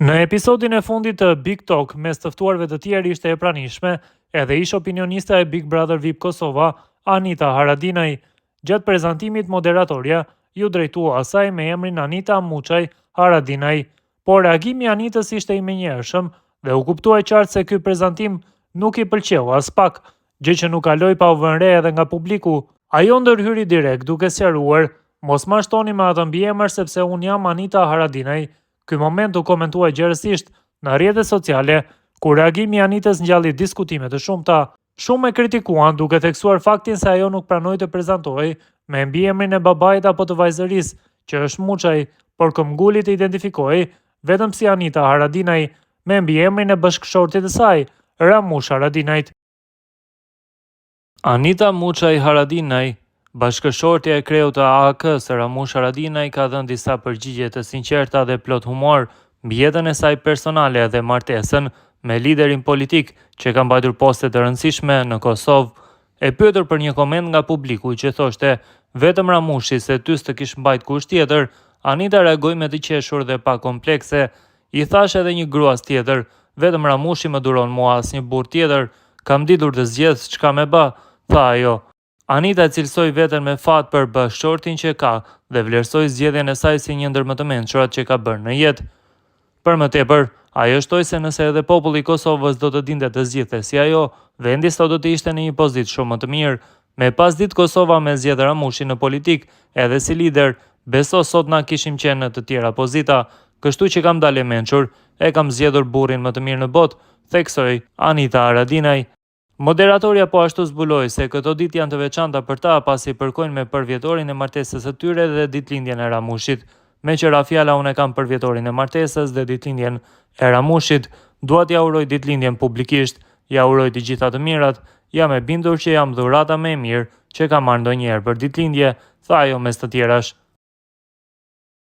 Në episodin e fundit të Big Talk, mes të ftuarve të tjerë ishte e pranishme edhe ish opinionista e Big Brother VIP Kosova, Anita Haradinaj. Gjatë prezantimit, moderatorja ju drejtua asaj me emrin Anita Muçaj Haradinaj, por reagimi i Anitës ishte i menjëhershëm dhe u kuptua qartë se ky prezantim nuk i pëlqeu as pak, gjë që nuk kaloi pa u vënë re edhe nga publiku. Ajo ndërhyri direkt duke sqaruar: "Mos ma shtoni me atë mbiemër sepse unë jam Anita Haradinaj." Ky moment u komentua gjerësisht në rrjetet sociale, ku reagimi i Anitës ngjalli diskutime të shumta. Shumë e kritikuan duke theksuar faktin se ajo nuk pranoi të prezantohej me mbiemrin e babait apo të vajzërisë, që është Muçaj, por këmbguli të identifikohej vetëm si Anita Haradinaj me mbiemrin e bashkëshortit të saj, Ramush Haradinaj. Anita Muçaj Haradinaj, bashkëshortja e kreut të AAK-s, Ramush Haradinaj, ka dhënë disa përgjigje të sinqerta dhe plot humor mbi jetën e saj personale dhe martesën me liderin politik që ka mbajtur poste të rëndësishme në Kosovë. E pyetur për një koment nga publiku që thoshte vetëm Ramushi se tys të kish mbajt kush tjetër, Anita reagoi me të qeshur dhe pa komplekse. I thash edhe një gruas tjetër, vetëm Ramushi më duron mua, asnjë burr tjetër, kam ditur të zgjedh çka më bë, tha ajo. Anita cilësoi veten me fat për bashkëshortin që ka dhe vlerësoi zgjedhjen e saj si një ndër më të mençurat që ka bërë në jetë. Për më tepër, ajo shtoi se nëse edhe populli i Kosovës do të dinte të zgjidhte si ajo, vendi sot do të ishte në një pozitë shumë më të mirë. Me pas ditë Kosova me zgjedh Ramushin në politik edhe si lider, beso sot na kishim qenë në të tjera pozita, kështu që kam dalë e mençur, e kam zgjedhur burrin më të mirë në botë, theksoi Anita Haradinaj. Moderatorja po ashtu zbuloi se këto ditë janë të veçanta për ta pasi përkojnë me përvjetorin e martesës së tyre dhe ditëlindjen e Ramushit. Me qëra fjala, unë kam përvjetorin e martesës dhe ditëlindjen e Ramushit, dua t'ja uroj ditëlindjen publikisht, ja uroj të gjitha të mirat, jam e bindur që jam dhurata më e mirë që kam marrë ndonjëherë për ditëlindje, tha ajo mes të tjerash.